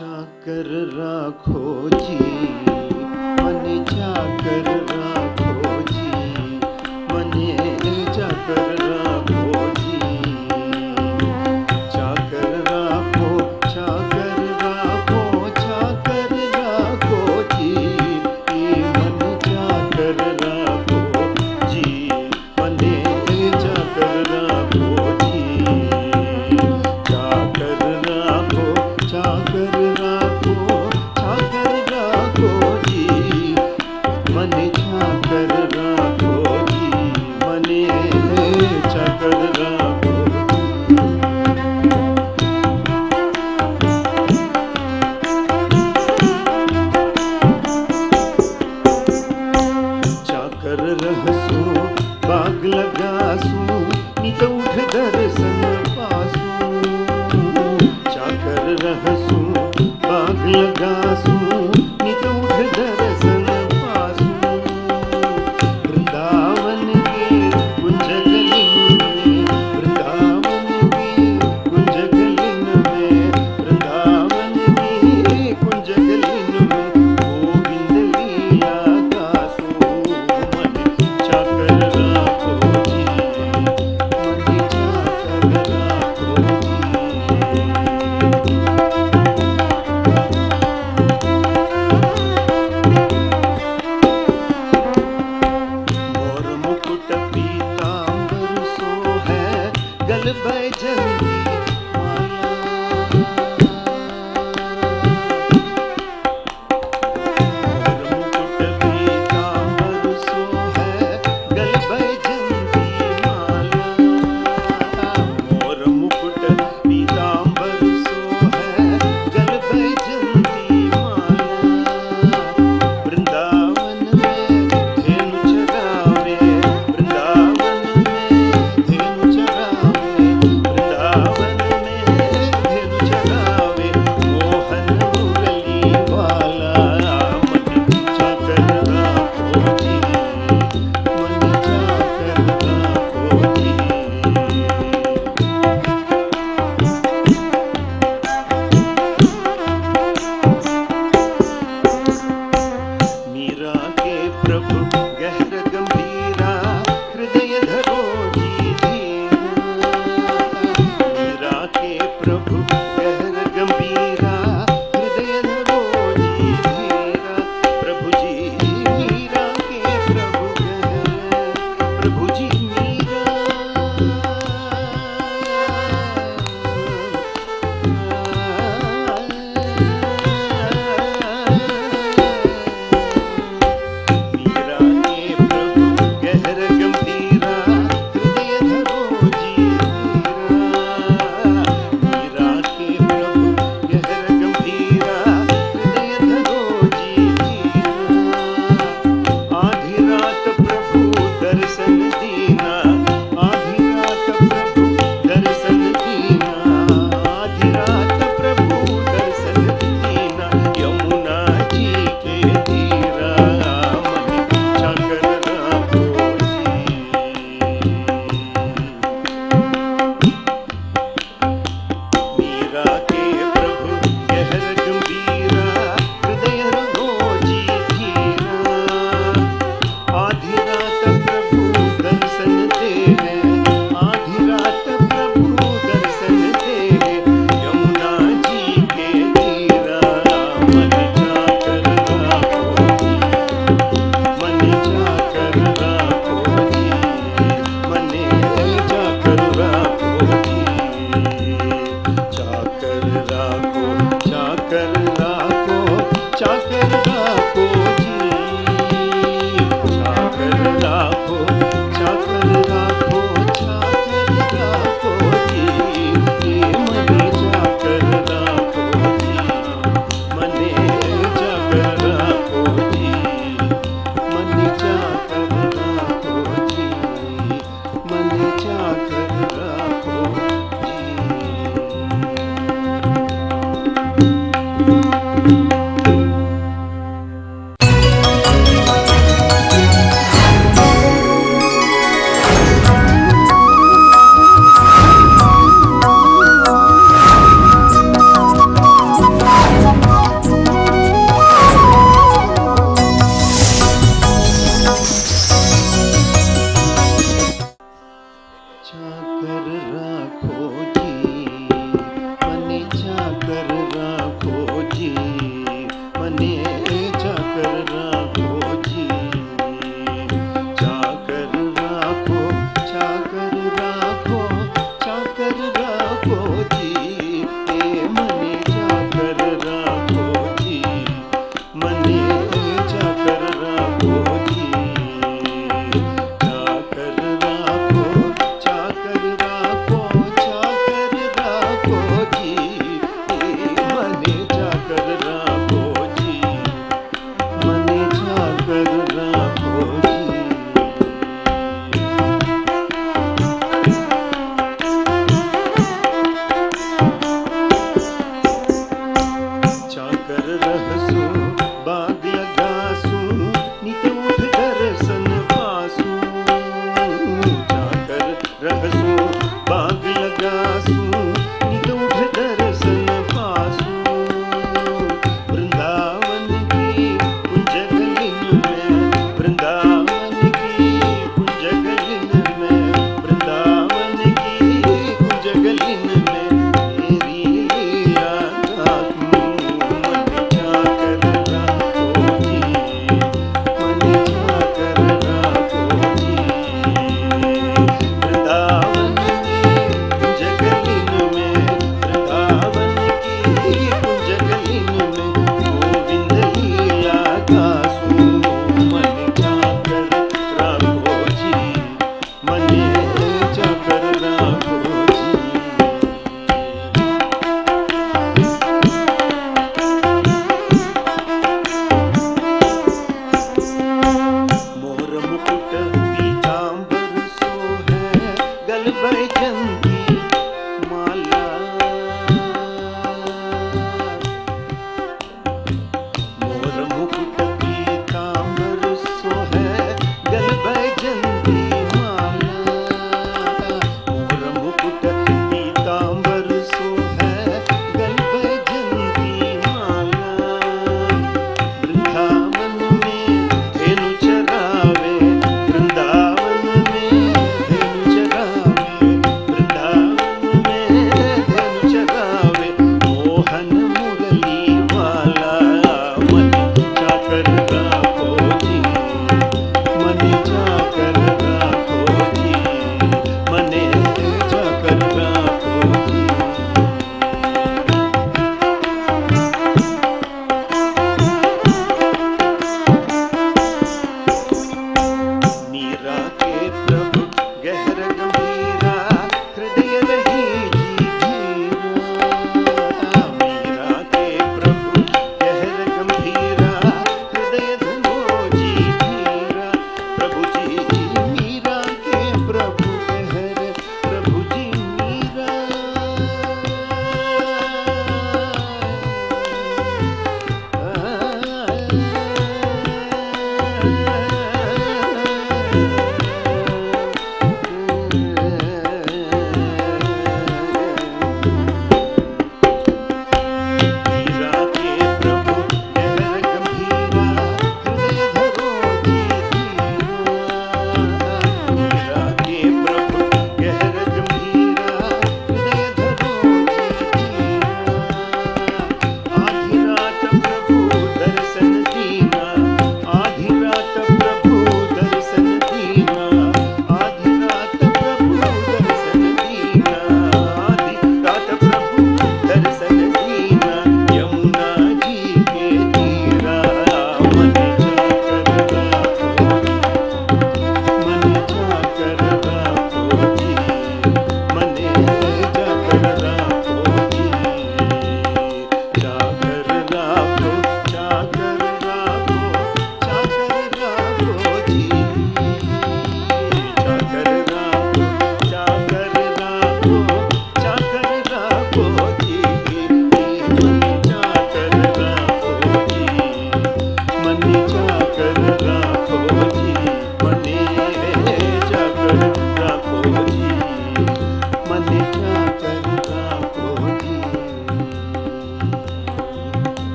चाकर राखो जी, मने चाकर राखो जी, मने चाकर राखो जी। चाकर राखो, चाकर राखो, चाकर राखो जी, मन चाकर राखो जी, मने चाकर राखो जी। चाकर राखो, चाकर राखो, चाकर राखो जी, मने चाकर राखो जी, मने चाकर राखो। चाकर रहसू बाग लगासू, नित उठ दर्शन पासू। चाकर रहसू बाग लगासू, नित उठ दर्शन पासू। वृंदावन के कुंज गलिन में, वृंदावन के कुंज गलिन में, वृंदावन के कुंज गलिन में, गोविंद लीला गासू। मन चाकर राखो जी, मन चाकर राखो जी। मोर मुकुट पीतांबर सो है, गल बैजंती माला। मोर मुकुट पीतांबर सो है, गल बैजंती माला। मोर मुकुट पीतांबर सो है, गल बैजंती माला। वृंदावन में धेनु चरावे, वृंदावन में धेनु चरावे, वृंदावन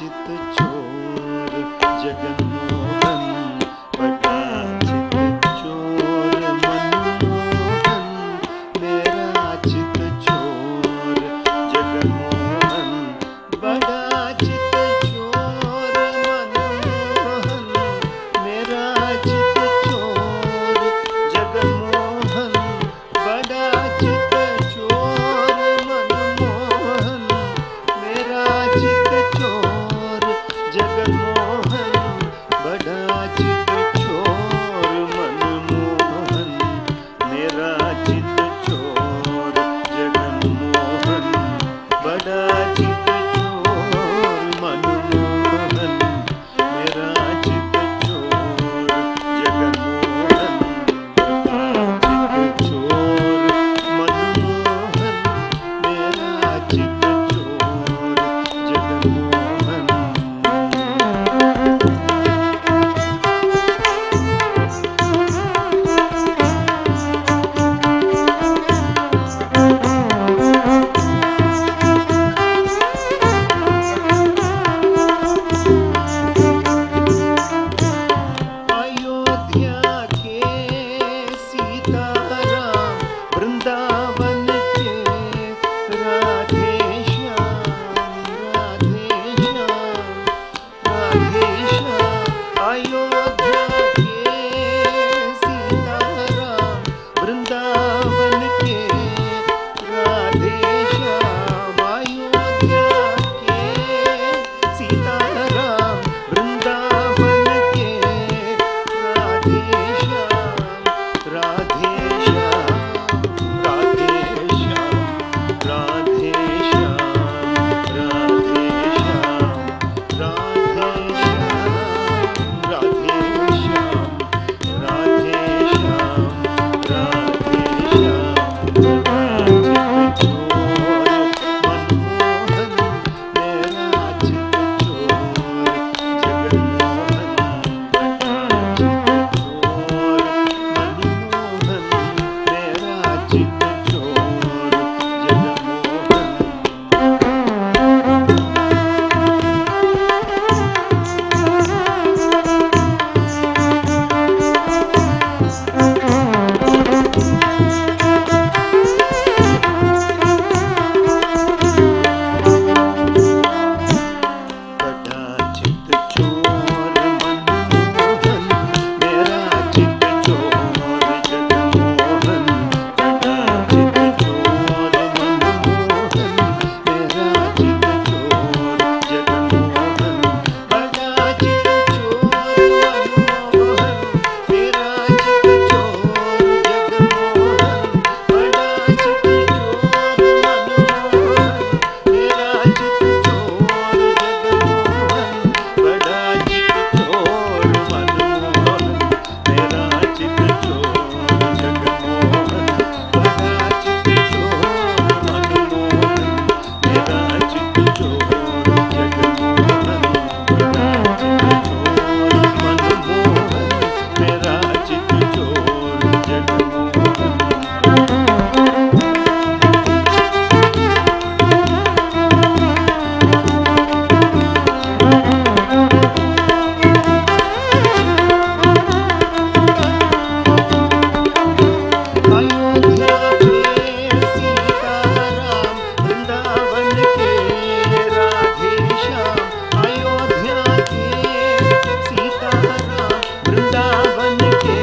चित चोर जगन्मोहन, बड़ा चित चोर मनमोहन, मेरा चित चोर जगन्मोहन, बड़ा चित चोर मनमोहन, मेरा चित चोर जगन्मोहन, बड़ा चित चोर मनमोहन, मेरा चित चोर जगन्मोहन, बड़ा चित चोर मनमोहन, मेरा चित चोर जगन्मोहन, बड़ा चित चोर मनमोहन, मेरा चित चोर जगन्मोहन, बड़ा चित चोर मनमोहन, मेरा चित चोर जगन्मोहन। अयोध्या के सीताराम, वृंदावन के राधे श्याम, राधे श्याम, राधे श्याम। अयोध्या के सीताराम, वृंदावन के राधे श्याम। अयोध्या के सीताराम, वृंदावन के राधे श्याम, राधे श्याम, राधे श्याम, राधे श्याम, राधे श्याम, राधे श्याम, राधे श्याम, राधे श्याम, राधे श्याम। बड़ा चित चोर मनमोहन, मेरा चित चोर जगन्मोहन, बड़ा चित चोर मनमोहन, मेरा चित चोर बड़ा चित चोर मनमोहन, मेरा चित चोर जगन्मोहन, बड़ा चित चोर मनमोहन, मेरा चित चोर जगन्मोहन, बड़ा चित चोर मनमोहन, मेरा चित चोर जगन्मोहन, बड़ा चित चोर मनमोहन, मेरा चित चोर जगन्मोहन, बड़ा चित चोर मनमोहन, मेरा चित चोर जगन्मोहन, बड़ा चित चोर मनमोहन, मेरा चित चोर जगन्मोहन, बड़ा चित चोर मनमोहन, मेरा चित चोर जगन्मोहन। अयोध्या के सीताराम, वृंदावन के राधे श्याम। अयोध्या के सीताराम, वृंदावन के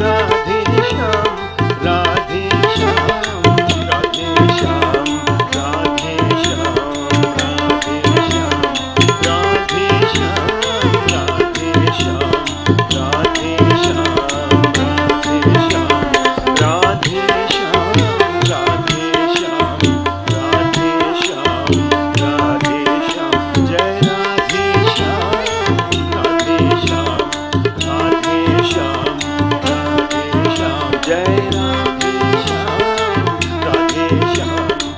राधे श्याम, राधे श्याम, राधे श्याम, राधे श्याम, राधे श्याम, राधे श्याम, राधे श्याम, राधे श्याम, राधे श्याम, राधे श्याम, राधे श्याम, राधे श्याम, राधे श्याम। जय राधे श्याम, राधे श्याम, राधे श्याम, राधे श्याम। जय राधे श्याम, राधे श्याम,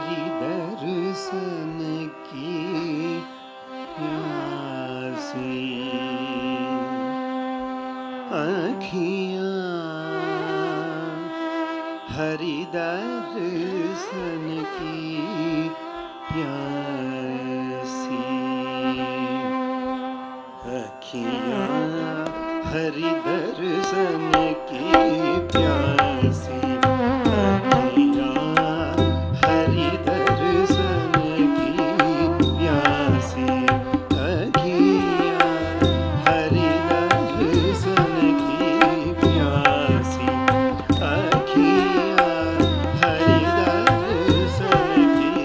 हरि दर्शन की प्यासी अखियाँ हरि दर्शन की प्यासी अखियाँ हरि दर्शन की प्यासी अखियाँ हरि दर्शन की प्यासी अखियाँ हरि दर्शन की प्यासी अखियाँ हरि दर्शन की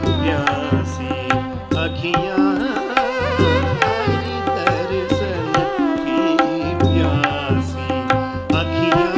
प्यासी अखियाँ हरि दर्शन की प्यासी अखियाँ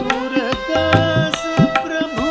सूरदास प्रभु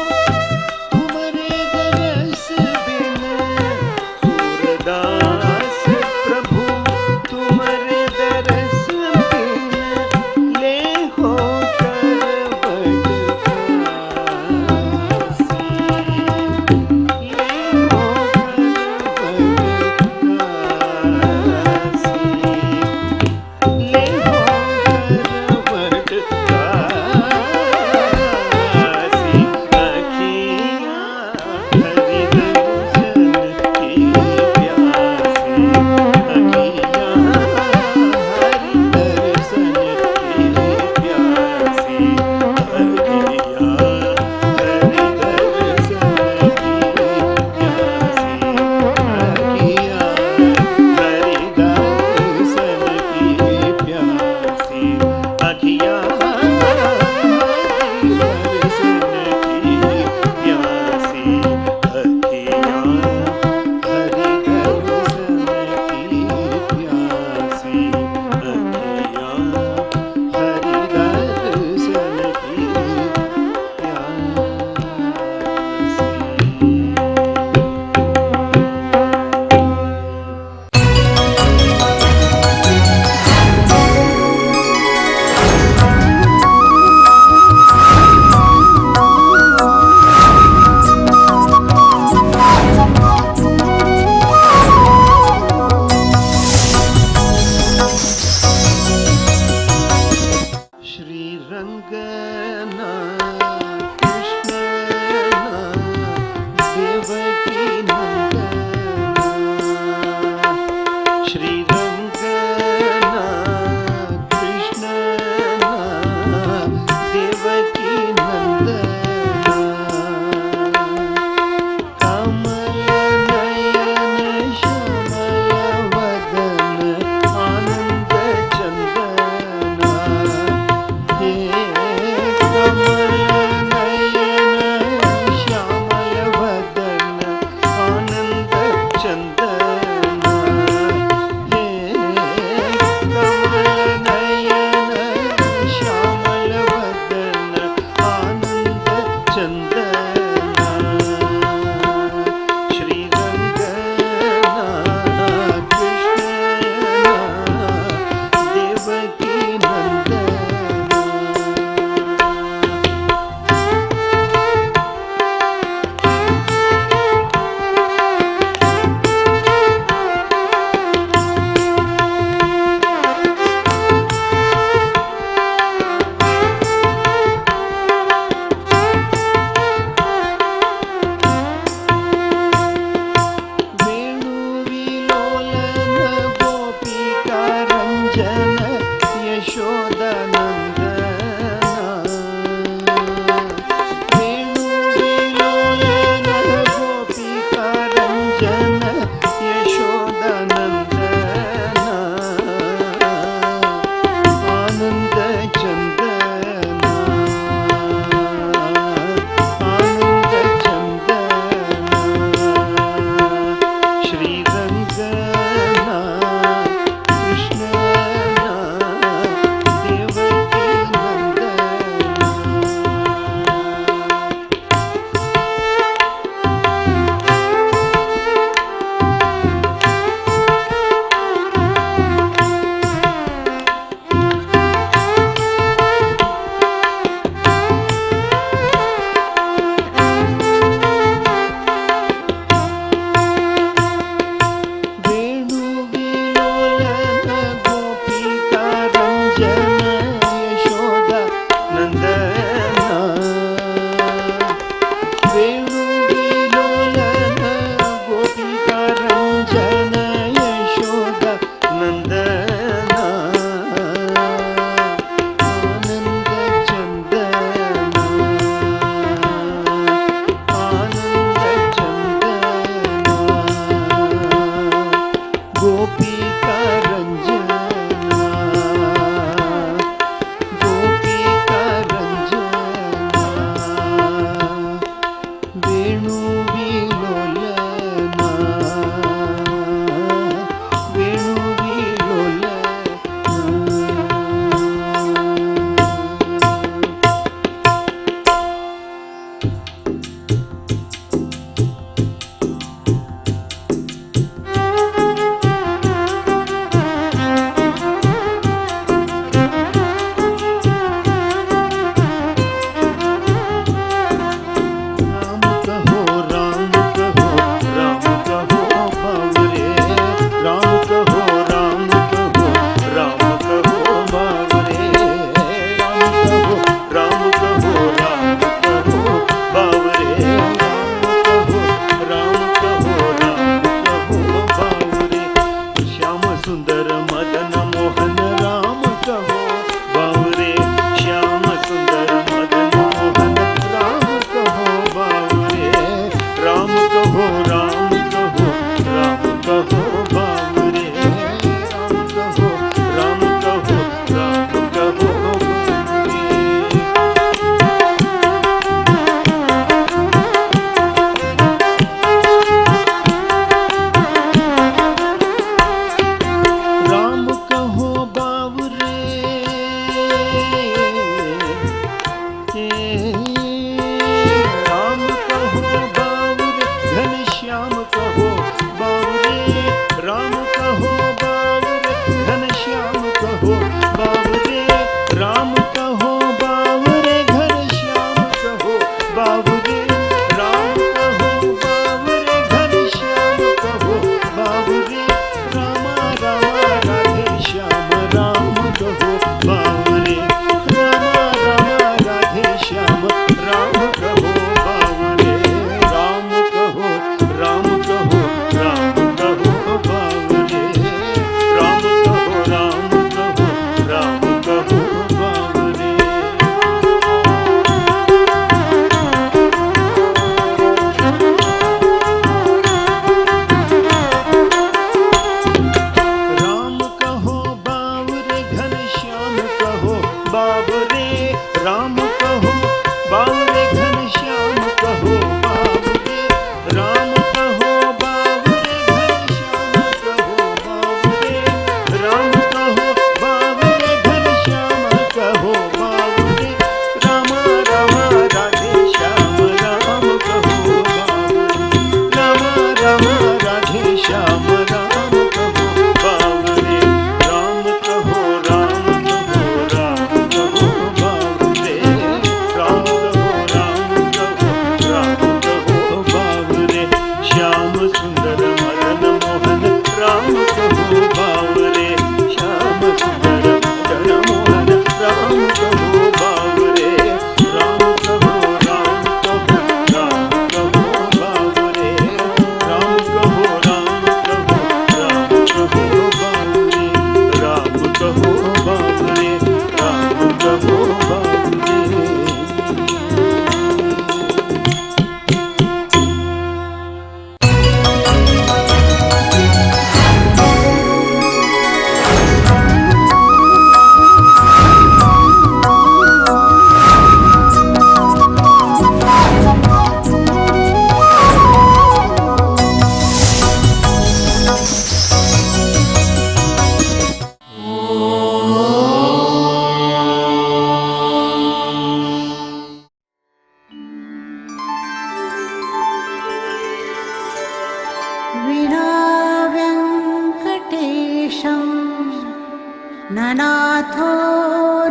ननाथो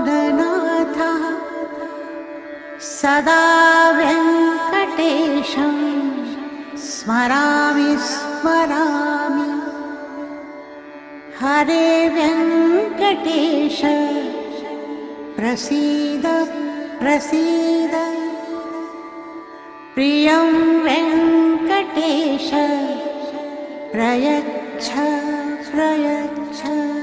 ननाथः सदा वेङ्कटेशं स्मरामि स्मरामि। हरे वेङ्कटेश प्रसीद प्रसीद। प्रियं वेङ्कटेश प्रयच्छ प्रयच्छ।